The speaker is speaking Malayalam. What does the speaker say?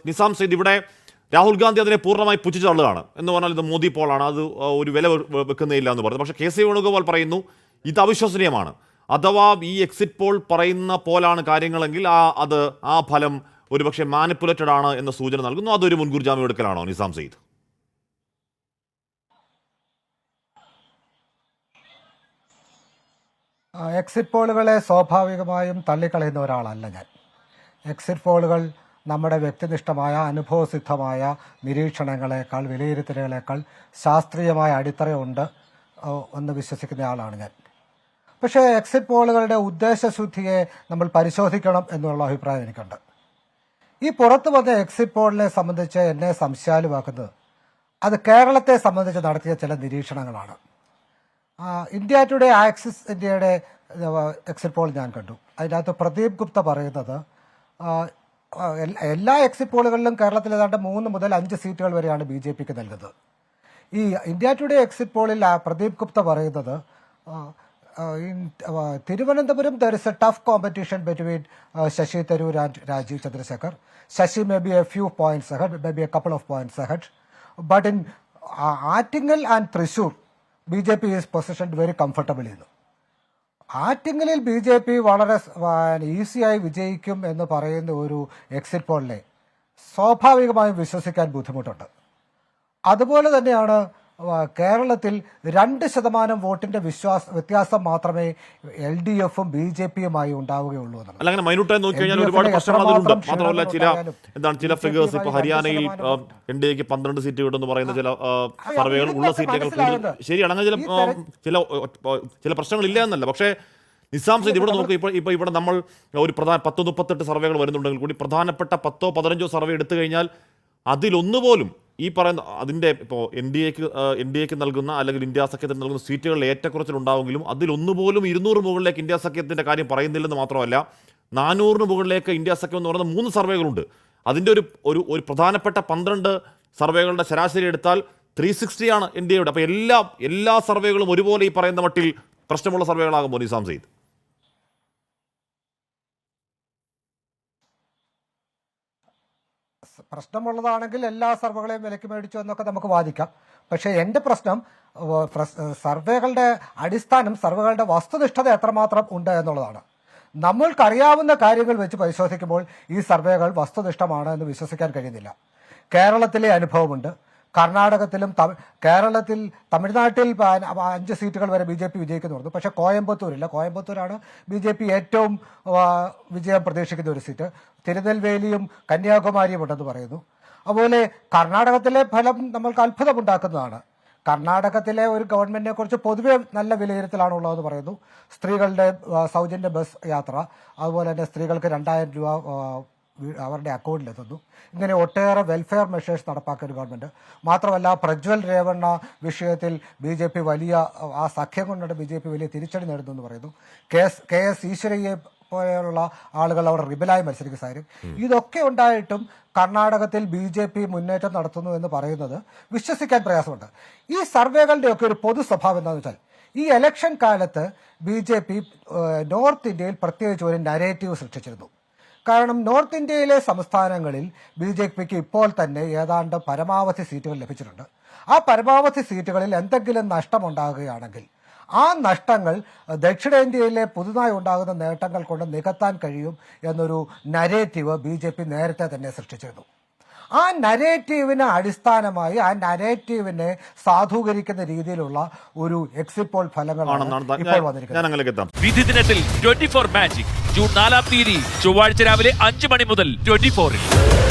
നിസാം സെയ്ദ്, ഇവിടെ രാഹുൽ ഗാന്ധി അതിനെ പൂർണ്ണമായി പുച്ഛിച്ചള്ളുകയാണ് എന്ന് പറഞ്ഞാൽ ഇത് മോദി പോളാണ്, അത് ഒരു വില വെക്കുന്നേയില്ല എന്ന് പറഞ്ഞു. പക്ഷേ കെ.സി. വേണുഗോപാൽ പറയുന്നു ഇത് അവിശ്വസനീയമാണ്. അഥവാ ഈ എക്സിറ്റ് പോൾ പറയുന്ന പോലാണ് കാര്യങ്ങളെങ്കിൽ ആ ഫലം ഒരുപക്ഷെ മാനിപ്പുലേറ്റഡ് ആണ് എന്ന സൂചന നൽകുന്നു. അതൊരു മുൻകൂർ ജാമ്യം എടുക്കലാണോ നിസാം സെയ്ദ്? എക്സിറ്റ് പോളുകളെ സ്വാഭാവികമായും തള്ളിക്കളയുന്ന ഒരാളല്ല ഞാൻ. എക്സിറ്റ് പോളുകൾ നമ്മുടെ വ്യക്തിനിഷ്ഠമായ അനുഭവസിദ്ധമായ നിരീക്ഷണങ്ങളെക്കാൾ വിലയിരുത്തലുകളേക്കാൾ ശാസ്ത്രീയമായ അടിത്തറയുണ്ട് എന്ന് വിശ്വസിക്കുന്ന ആളാണ് ഞാൻ. പക്ഷേ എക്സിറ്റ് പോളുകളുടെ ഉദ്ദേശശുദ്ധിയെ നമ്മൾ പരിശോധിക്കണം എന്നുള്ള അഭിപ്രായം എനിക്കുണ്ട്. ഈ പുറത്തു വന്ന എക്സിറ്റ് പോളിനെ സംബന്ധിച്ച് എന്നെ സംശയാലുവാക്കുന്നത് അത് കേരളത്തെ സംബന്ധിച്ച് നടത്തിയ ചില നിരീക്ഷണങ്ങളാണ്. ഇന്ത്യ ടുഡേ ആക്സിസ് ഇന്ത്യയുടെ എക്സിറ്റ് പോൾ ഞാൻ കണ്ടു. അതിനകത്ത് പ്രദീപ് ഗുപ്ത പറയുന്നത് എല്ലാ എക്സിറ്റ് പോളുകളിലും കേരളത്തിൽ ഏതാണ്ട് 3 മുതൽ 5 സീറ്റുകൾ വരെയാണ് BJPക്ക് നൽകുന്നത്. ഈ ഇന്ത്യ ടുഡേ എക്സിറ്റ് പോളിൽ പ്രദീപ് ഗുപ്ത പറയുന്നത് Thiruvananthapuram there is a tough competition between Shashi Tharoor and Rajiv Chandrasekhar. Shashi may be a few points ahead, maybe a couple of points ahead. But in Attingal and Thrissur, BJP is positioned very comfortably. ആറ്റിങ്ങലിൽ BJP വളരെ ഈസിയായി വിജയിക്കും എന്ന് പറയുന്ന ഒരു എക്സിറ്റ് പോളിനെ സ്വാഭാവികമായും വിശ്വസിക്കാൻ ബുദ്ധിമുട്ടുണ്ട്. അതുപോലെ തന്നെയാണ് കേരളത്തിൽ 2% വോട്ടിന്റെ വ്യത്യാസം മാത്രമേ LDFും BJPയുമായി ഉണ്ടാവുകയുള്ളൂ എന്നുള്ളത്. അങ്ങനെ മൈന്യൂട്ടായി നോക്കിക്കഴിഞ്ഞാൽ ഒരുപാട് പ്രശ്നങ്ങൾ അതിലുണ്ട്. മാത്രമല്ല ചില ഫിഗേഴ്സ് ഇപ്പോൾ ഹരിയാനയിൽ NDAക്ക് 12 സീറ്റ് കിട്ടുമെന്ന് പറയുന്ന ചില സർവേകൾ ഉള്ള സീറ്റുകൾ ശരിയാണ്. അങ്ങനെ ചില പ്രശ്നങ്ങളില്ല എന്നല്ല. പക്ഷേ നിസാം സെയ്ദ് ഇവിടെ നോക്കി, ഇപ്പോൾ ഇവിടെ നമ്മൾ ഒരു 10-38 സർവേകൾ വരുന്നുണ്ടെങ്കിൽ കൂടി പ്രധാനപ്പെട്ട 10-15 സർവേ എടുത്തു കഴിഞ്ഞാൽ അതിലൊന്നുപോലും ഈ പറയുന്ന അതിൻ്റെ ഇപ്പോൾ NDAക്ക് നൽകുന്ന അല്ലെങ്കിൽ ഇന്ത്യ സഖ്യത്തിന് നൽകുന്ന സീറ്റുകളിൽ ഏറ്റക്കുറച്ചിലുണ്ടാവുമെങ്കിലും അതിലൊന്നുപോലും 200 മുകളിലേക്ക് ഇന്ത്യ സഖ്യത്തിൻ്റെ കാര്യം പറയുന്നില്ലെന്ന് മാത്രമല്ല 400 മുകളിലേക്ക് ഇന്ത്യ സഖ്യം എന്ന് പറയുന്ന 3 സർവേകളുണ്ട്. അതിൻ്റെ ഒരു പ്രധാനപ്പെട്ട 12 സർവേകളുടെ ശരാശരി എടുത്താൽ 360 ആണ് NDAയുടെ. അപ്പോൾ എല്ലാ സർവേകളും ഒരുപോലെ ഈ പറയുന്ന മട്ടിൽ പ്രശ്നമുള്ള സർവേകളാകുമ്പോൾ നിസാം സെയ്ദ് പ്രശ്നമുള്ളതാണെങ്കിൽ എല്ലാ സർവേകളെയും വിലക്ക് മേടിച്ചു എന്നൊക്കെ നമുക്ക് വാദിക്കാം. പക്ഷേ എൻ്റെ പ്രശ്നം സർവേകളുടെ അടിസ്ഥാനം, സർവേകളുടെ വസ്തുനിഷ്ഠത എത്രമാത്രം ഉണ്ട് എന്നുള്ളതാണ്. നമ്മൾക്കറിയാവുന്ന കാര്യങ്ങൾ വെച്ച് പരിശോധിക്കുമ്പോൾ ഈ സർവേകൾ വസ്തുനിഷ്ഠമാണ് എന്ന് വിശ്വസിക്കാൻ കഴിയുന്നില്ല. കേരളത്തിലെ അനുഭവമുണ്ട്. കേരളത്തിൽ തമിഴ്നാട്ടിൽ 5 സീറ്റുകൾ വരെ BJP വിജയിക്കുന്നു പറഞ്ഞു. പക്ഷേ കോയമ്പത്തൂരില്ല. കോയമ്പത്തൂരാണ് BJP ഏറ്റവും വിജയം പ്രതീക്ഷിക്കുന്ന ഒരു സീറ്റ്. തിരുനെൽവേലിയും കന്യാകുമാരിയും ഉണ്ടെന്ന് പറയുന്നു. അതുപോലെ കർണാടകത്തിലെ ഫലം നമ്മൾക്ക് അത്ഭുതമുണ്ടാക്കുന്നതാണ്. കർണാടകത്തിലെ ഒരു ഗവൺമെന്റിനെ കുറിച്ച് പൊതുവെ നല്ല വിലയിരുത്തലാണ് ഉള്ളതെന്ന് പറയുന്നു. സ്ത്രീകളുടെ സൗജന്യ ബസ് യാത്ര, അതുപോലെ തന്നെ സ്ത്രീകൾക്ക് 2000 രൂപ അവരുടെ അക്കൗണ്ടിലെത്തുന്നു. ഇങ്ങനെ ഒട്ടേറെ വെൽഫെയർ മെഷേഴ്സ് നടപ്പാക്കിയ ഒരു ഗവൺമെൻറ്. മാത്രമല്ല പ്രജ്വൽ രേവണ്ണ വിഷയത്തിൽ BJP വലിയ ആ സഖ്യം കൊണ്ടാണ് BJP വലിയ തിരിച്ചടി നേടുന്നു എന്ന് പറയുന്നു. KS ഈശ്വരയ്യെ പോലെയുള്ള ആളുകൾ അവിടെ റിബലായി മത്സരിക്കുന്ന സാഹചര്യം. ഇതൊക്കെ ഉണ്ടായിട്ടും കർണാടകത്തിൽ BJP മുന്നേറ്റം നടത്തുന്നു എന്ന് പറയുന്നത് വിശ്വസിക്കാൻ പ്രയാസമുണ്ട്. ഈ സർവേകളുടെയൊക്കെ ഒരു പൊതു സ്വഭാവം എന്താണെന്ന് വെച്ചാൽ ഈ ഇലക്ഷൻ കാലത്ത് BJP നോർത്ത് ഇന്ത്യയിൽ പ്രത്യേകിച്ച് ഒരു നരേറ്റീവ് സൃഷ്ടിച്ചിരുന്നു. കാരണം നോർത്ത് ഇന്ത്യയിലെ സംസ്ഥാനങ്ങളിൽ BJPക്ക് ഇപ്പോൾ തന്നെ ഏതാണ്ട് പരമാവധി സീറ്റുകൾ ലഭിച്ചിട്ടുണ്ട്. ആ പരമാവധി സീറ്റുകളിൽ എന്തെങ്കിലും നഷ്ടമുണ്ടാകുകയാണെങ്കിൽ ആ നഷ്ടങ്ങൾ ദക്ഷിണേന്ത്യയിലെ പുതുതായി ഉണ്ടാകുന്ന നേട്ടങ്ങൾ കൊണ്ട് നികത്താൻ കഴിയും എന്നൊരു നരേറ്റീവ് BJP നേരത്തെ തന്നെ സൃഷ്ടിച്ചിരുന്നു. ആ നരേറ്റീവിനെ അടിസ്ഥാനമായി ആ നരേറ്റീവിനെ സാധൂകരിക്കുന്ന രീതിയിലുള്ള ഒരു എക്സിറ്റ് പോൾ ഫലങ്ങളാണ് ഇപ്പോൾ വന്നിരിക്കുന്നത്. വിധി ദിനത്തിൽ 24 മാജിക് ജൂൺ 4 ചൊവ്വാഴ്ച രാവിലെ 5 മണി മുതൽ 24-ൽ.